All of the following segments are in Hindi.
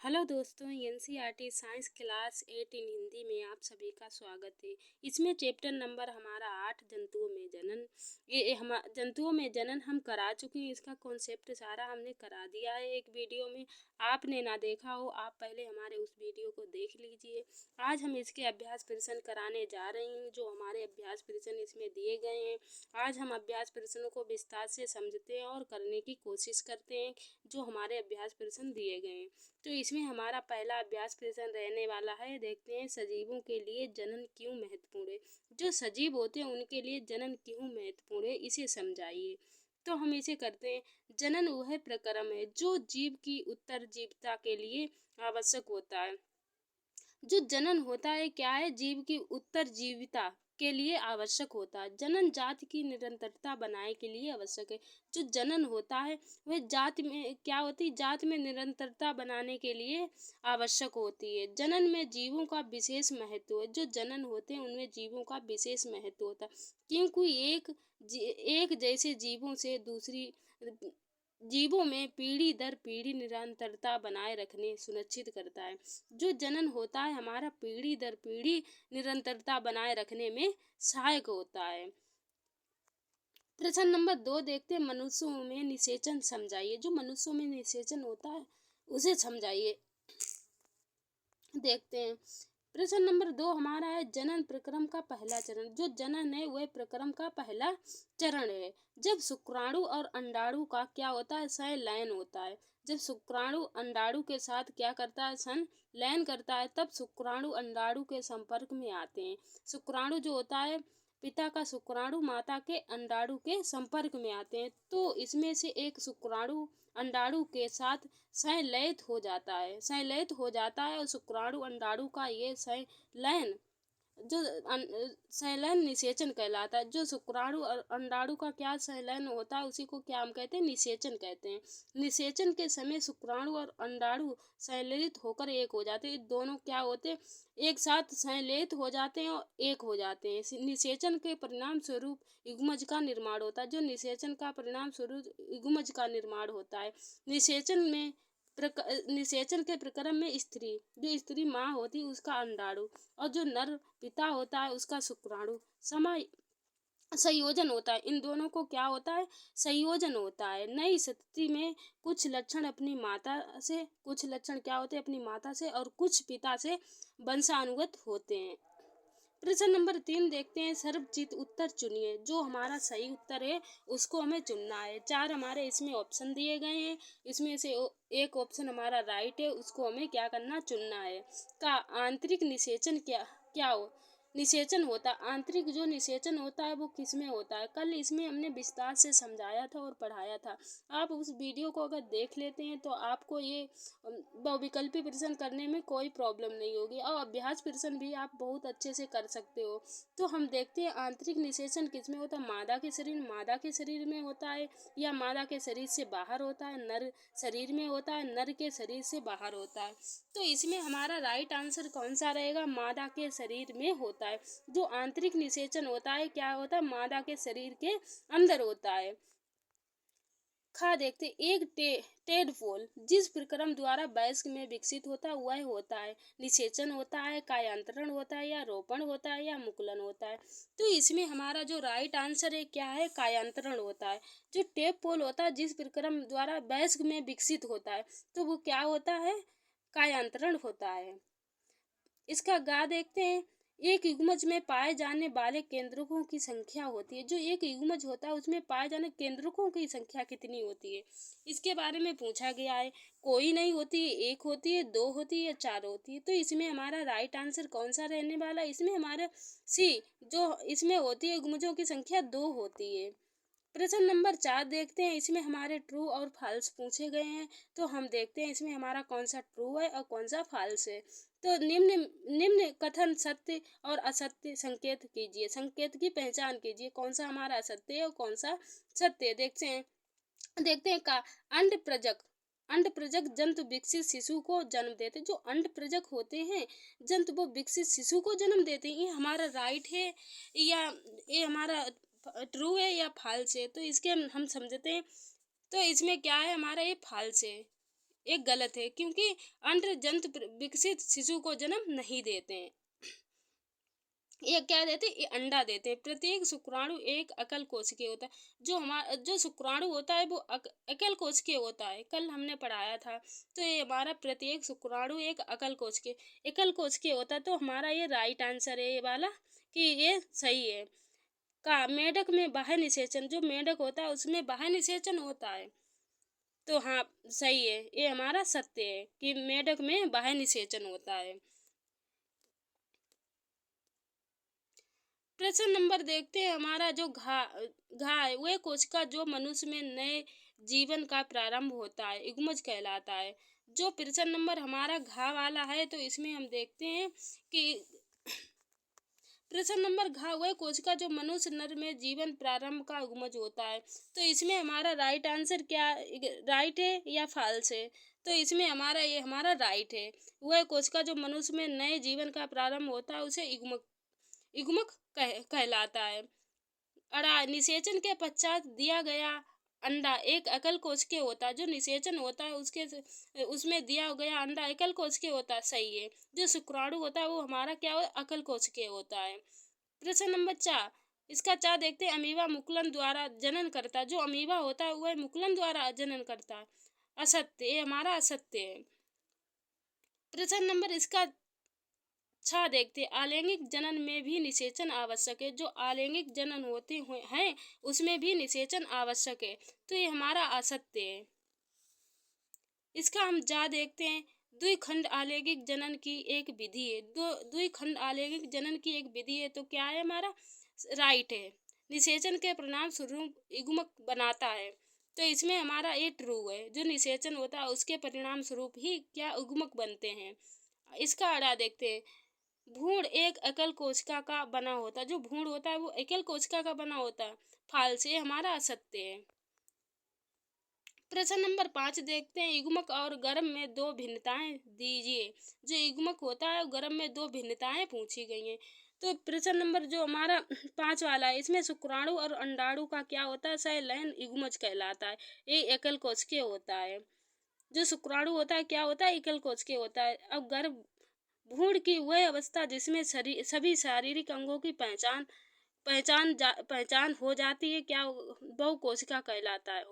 हेलो दोस्तों, एनसीईआरटी साइंस क्लास 8 इन हिंदी में आप सभी का स्वागत है। इसमें चैप्टर नंबर हमारा 8 जंतुओं में जनन। ये हम जंतुओं में जनन हम करा चुके हैं। इसका कॉन्सेप्ट सारा हमने करा दिया है एक वीडियो में। आपने ना देखा हो, आप पहले हमारे उस वीडियो को देख लीजिए। आज हम इसके अभ्यास प्रश्न कराने जा रहे हैं। जो हमारे अभ्यास प्रश्न इसमें दिए गए हैं, आज हम अभ्यास प्रश्नों को विस्तार से समझते हैं और करने की कोशिश करते हैं जो हमारे अभ्यास प्रश्न दिए गए हैं। तो इसमें हमारा पहला अभ्यास प्रश्न रहने वाला है। देखते हैं, सजीवों के लिए जनन क्यों महत्वपूर्ण है। जो सजीव होते हैं उनके लिए जनन क्यों महत्वपूर्ण है, इसे समझाइए। तो हम इसे करते हैं। जनन वह प्रक्रम है जो जीव की उत्तरजीविता के लिए आवश्यक होता है। जो जनन होता है क्या है, जीव की उत्तरजीविता के लिए आवश्यक होता है। जनन जाति की निरंतरता बनाए के लिए आवश्यक है। जो जनन होता है वह जाति में क्या होती है, जाति में निरंतरता बनाने के लिए आवश्यक होती है। जनन में जीवों का विशेष महत्व है। जो जनन होते हैं उनमें जीवों का विशेष महत्व होता है, क्योंकि एक जैसे जीवों से दूसरी जीवों में पीढ़ी दर पीढ़ी निरंतरता बनाए रखने सुनिश्चित करता है। जो जनन होता है हमारा पीढ़ी दर पीढ़ी निरंतरता बनाए रखने में सहायक होता है। प्रश्न नंबर 2 देखते हैं, मनुष्यों में निषेचन समझाइए। जो मनुष्यों में निषेचन होता है उसे समझाइए। देखते हैं, प्रश्न नंबर 2 हमारा है, जनन प्रक्रम का पहला चरण। जो जनन है वह प्रक्रम का पहला चरण है। जब शुक्राणु और अंडाणु का क्या होता है, संलयन होता है। जब शुक्राणु अंडाणु के साथ क्या करता है, संलयन करता है, तब शुक्राणु अंडाणु के संपर्क में आते हैं। शुक्राणु जो होता है, पिता का शुक्राणु माता के अंडाणु के संपर्क में आते हैं, तो इसमें से एक शुक्राणु अंडाणु के साथ संलयित हो जाता है और शुक्राणु अंडाणु का ये संलयन जो संलयन निषेचन कहलाता है। जो शुक्राणु और अंडाणु का क्या संलयन होता है उसी को क्या हम कहते हैं, निषेचन कहते हैं। निषेचन के समय शुक्राणु और अंडाणु संलयित होकर एक हो जाते हैं। दोनों क्या होते हैं, एक साथ संलयित हो जाते हैं और एक हो जाते हैं। निषेचन के परिणाम स्वरूप युग्मज का निर्माण होता है। जो निषेचन का परिणाम स्वरूप युग्मज का निर्माण होता है। निषेचन के प्रक्रम में जो स्त्री माँ होती है उसका अंडाणु और जो नर पिता होता है उसका शुक्राणु संयोजन होता है। इन दोनों को क्या होता है, संयोजन होता है। नई स्थिति में कुछ लक्षण अपनी माता से, कुछ लक्षण क्या होते हैं अपनी माता से और कुछ पिता से वंशानुगत होते हैं। प्रश्न नंबर 3 देखते हैं, सर्वचित उत्तर चुनिए। जो हमारा सही उत्तर है उसको हमें चुनना है। 4 हमारे इसमें ऑप्शन दिए गए हैं, इसमें से एक ऑप्शन हमारा राइट है, उसको हमें क्या करना, चुनना है। का आंतरिक निषेचन क्या हो निषेचन होता है। आंतरिक जो निषेचन होता है वो किस में होता है, कल इसमें हमने विस्तार से समझाया था और पढ़ाया था। आप उस वीडियो को अगर देख लेते हैं तो आपको ये बहुविकल्पी प्रश्न करने में कोई प्रॉब्लम नहीं होगी और अभ्यास प्रश्न भी आप बहुत अच्छे से कर सकते हो। तो हम देखते हैं आंतरिक निषेचन किस में होता है। मादा के शरीर में होता है या मादा के शरीर से बाहर होता है, नर शरीर में होता है, नर के शरीर से बाहर होता है। तो इसमें हमारा राइट आंसर कौन सा रहेगा, मादा के शरीर में होता है। जो आंतरिक निषेचन होता है क्या होता है, मादा के शरीर के अंदर होता है। देखते एक टेडपोल जिस प्रक्रम द्वारा वयस्क में विकसित होता है वह होता है निषेचन होता है, कायांतरण होता है या रोपण होता है या मुकुलन होता है। तो इसमें हमारा जो राइट आंसर है क्या है, कायांतरण होता है। जो टेडपोल होता है जिस प्रक्रम द्वारा वयस्क में विकसित होता है तो वो क्या होता है, कायांतरण होता है। इसका देखते हैं, एक युग्मज में पाए जाने वाले केंद्रकों की संख्या होती है। जो एक युग्मज होता है उसमें पाए जाने केंद्रकों की संख्या कितनी होती है, इसके बारे में पूछा गया है। कोई नहीं होती है, एक होती है, दो होती है, चार होती है। तो इसमें हमारा राइट आंसर कौन सा रहने वाला है, इसमें हमारा सी, जो इसमें होती है युग्मजों की संख्या 2 होती है। प्रश्न नंबर 4 देखते हैं, इसमें हमारे ट्रू और फॉल्स पूछे गए हैं। तो हम देखते हैं इसमें हमारा कौन सा ट्रू है और कौन सा फॉल्स है। तो निम्न कथन सत्य और असत्य संकेत कीजिए, संकेत की पहचान कीजिए। कौन सा हमारा असत्य है और कौन सा सत्य है। देखते हैं का अंड प्रजक जंतु विकसित शिशु को जन्म देते। जो अंड प्रजक होते हैं जंतु वो विकसित शिशु को जन्म देते हैं। ये हमारा राइट है या ये हमारा ट्रू है या फॉल्स है। तो इसके हम समझते हैं। तो इसमें क्या है, हमारा ये फॉल्स है। एक गलत है, क्योंकि अंड जंतु विकसित शिशु को जन्म नहीं देते हैं। ये क्या देते हैं? ये अंडा देते हैं। प्रत्येक शुक्राणु एक एकल कोशिकीय होता है। जो शुक्राणु होता है वो एकल कोशिकीय होता है, कल हमने पढ़ाया था। तो ये हमारा प्रत्येक शुक्राणु एक एकल कोशिकीय होता है। तो हमारा ये राइट आंसर है ये वाला, कि ये सही है। का मेढक में बाह्य निषेचन, जो मेढक होता है उसमें बाह्य निषेचन होता है। तो हाँ, सही है, ये हमारा सत्य है कि मेढक में बाह्य निषेचन होता है। प्रश्न नंबर देखते हैं हमारा, जो घा है वह कोशिका जो मनुष्य में नए जीवन का प्रारंभ होता है, इगमज कहलाता है। जो प्रश्न नंबर हमारा घा वाला है, तो इसमें हम देखते हैं कि प्रश्न नंबर घा वह कोशिका जो मनुष्य नर में जीवन प्रारंभ का उगमज होता है। तो इसमें हमारा राइट आंसर क्या, राइट है या फॉल्स है? तो इसमें हमारा राइट है। वह कोशिका जो मनुष्य में नए जीवन का प्रारंभ होता है उसे इगमक कहलाता है। निषेचन के पश्चात दिया गया अंडा एक एकल कोशिकीय होता है। जो निषेचन होता है उसमें दिया गया अंडा एकल कोशिकीय होता है, सही है। जो शुक्राणु होता है वो हमारा क्या हो, एकल कोशिकीय होता है। प्रश्न नंबर 4, इसका 4 देखते हैं। अमीबा मुकुलन द्वारा जनन करता है। जो अमीबा होता है वह मुकुलन द्वारा जनन करता है, असत्य, ये हमारा असत्य है। प्रश्न नंबर इसका 6 देखते हैं। अलैंगिक जनन में भी निषेचन आवश्यक है। जो अलैंगिक जनन होते हुए हैं उसमें भी निषेचन आवश्यक है। तो ये हमारा असत्य है। इसका हम जा देखते हैं। द्विखंड अलैंगिक जनन की एक विधि है। द्विखंड अलैंगिक जनन की एक विधि है, तो क्या है हमारा, राइट है। निषेचन के परिणाम स्वरूप युग्मक बनाता है। तो इसमें हमारा ये ट्रू है। जो निषेचन होता है उसके परिणाम स्वरूप ही क्या युग्मक बनते हैं। इसका अड़ा देखते हैं। भ्रूण एक एकल कोशिका का बना होता है। जो भ्रूण होता है वो एकल कोशिका का बना होता है, फाल्स, ये हमारा असत्य है। प्रश्न नंबर 5 देखते हैं। युग्मक और गर्भ में दो भिन्नताएं दीजिए। जो युग्मक होता है गर्भ में दो भिन्नताएं पूछी गई हैं। तो प्रश्न नंबर जो हमारा 5 वाला है, इसमें शुक्राणु और अंडाणु का क्या होता है, संलयन युग्मज कहलाता है। ये एकल कोशिकीय होता है। जो शुक्राणु होता है क्या होता है, एकल कोशिकीय होता है। अब गर्भ भ्रूण की वह अवस्था जिसमें सभी शारीरिक अंगों की पहचान हो जाती है, क्या बहु कोशिका कहलाता है,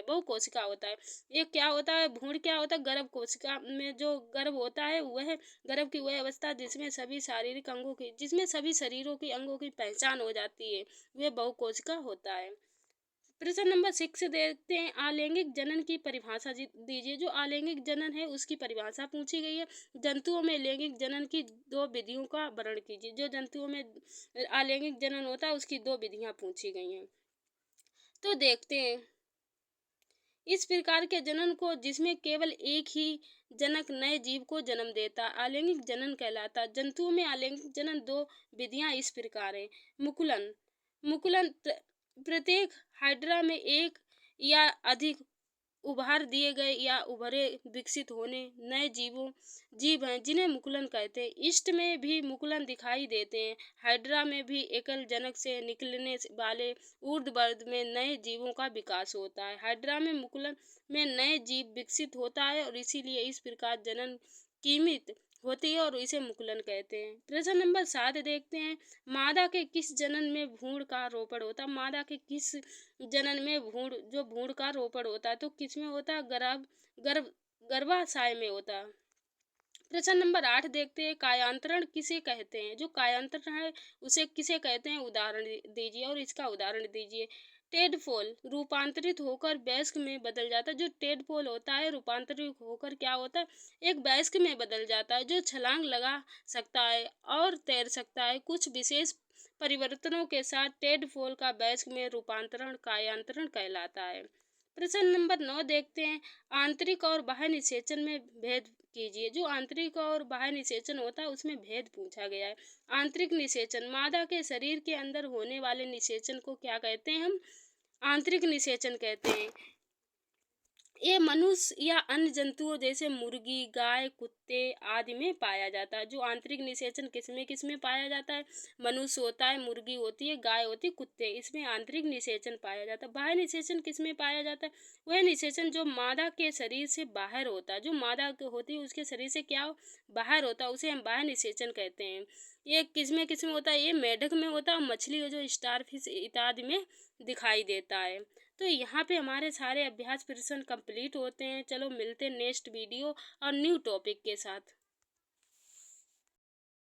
बहु कोशिका होता है। ये क्या होता है, भ्रूण क्या होता है, गर्भ कोशिका में जो गर्भ होता है वह गर्भ की वह अवस्था जिसमें सभी शरीरों की अंगों की पहचान हो जाती है, वह बहु कोशिका होता है। प्रश्न नंबर 6 देखते हैं। अलैंगिक जनन की परिभाषा दीजिए। जो अलैंगिक जनन है उसकी परिभाषा पूछी गई है। जंतुओं में लैंगिक जनन की दो विधियों का वर्णन कीजिए। जो जंतुओं में अलैंगिक जनन होता है उसकी दो विधियां पूछी गई हैं। तो देखते हैं। इस प्रकार के जनन को जिसमें केवल एक ही जनक नए जीव को जन्म देता अलैंगिक जनन कहलाता। जंतुओं में अलैंगिक जनन दो विधियां इस प्रकार है। मुकुलन मुकुलन प्रत्येक हाइड्रा में एक या अधिक उभार दिए गए या उभरे विकसित होने नए जीव हैं जिन्हें मुकुलन कहते हैं। ईस्ट में भी मुकुलन दिखाई देते हैं। हाइड्रा में भी एकल जनक से निकलने वाले ऊर्ध्ववर्ग में नए जीवों का विकास होता है। हाइड्रा में मुकुलन में नए जीव विकसित होता है और इसीलिए इस प्रकार जनन कीमित होती है और इसे मुकुलन कहते हैं। प्रश्न नंबर 7 देखते हैं। मादा के किस जनन में भ्रूण का रोपण होता है। मादा के किस जनन में भ्रूण का रोपण होता है, तो किस में होता है, गर्भ गर्भाशय में होता है। प्रश्न नंबर 8 देखते हैं। कायांतरण किसे कहते हैं। जो कायांतरण है उसे किसे कहते हैं, उदाहरण दीजिए और इसका उदाहरण दीजिए। टेडपोल रूपांतरित होकर वयस्क में बदल जाता है। जो टेडपोल होता है रूपांतरित होकर क्या होता है, एक वयस्क में बदल जाता है। जो छलांग लगा सकता है और तैर सकता है। कुछ विशेष परिवर्तनों के साथ टेडपोल का वयस्क में रूपांतरण कायांतरण कहलाता है। प्रश्न नंबर 9 देखते हैं। आंतरिक और बाह्य निषेचन में भेद कीजिए। जो आंतरिक और बाह्य निषेचन होता है उसमें भेद पूछा गया है। आंतरिक निषेचन मादा के शरीर के अंदर होने वाले निषेचन को क्या कहते हैं, हम आंतरिक निषेचन कहते हैं। ये मनुष्य या अन्य जंतुओं जैसे मुर्गी, गाय, कुत्ते आदि में पाया जाता है। जो आंतरिक निषेचन किसमें पाया जाता है? मनुष्य होता है, मुर्गी होती है, गाय होती है, कुत्ते, इसमें आंतरिक निषेचन पाया जाता है। बाह्य निषेचन किसमें पाया जाता है? वह निषेचन जो मादा के शरीर से बाहर होता है। जो मादा होती है उसके शरीर से क्या बाहर होता है, उसे हम बाह्य निषेचन कहते हैं। ये किसमें होता है? ये मेढक में होता है और मछली और जो स्टारफिश इत्यादि में दिखाई देता है। तो यहाँ पे हमारे सारे अभ्यास प्रश्न कंप्लीट होते हैं। चलो मिलते हैं नेक्स्ट वीडियो और न्यू टॉपिक के साथ।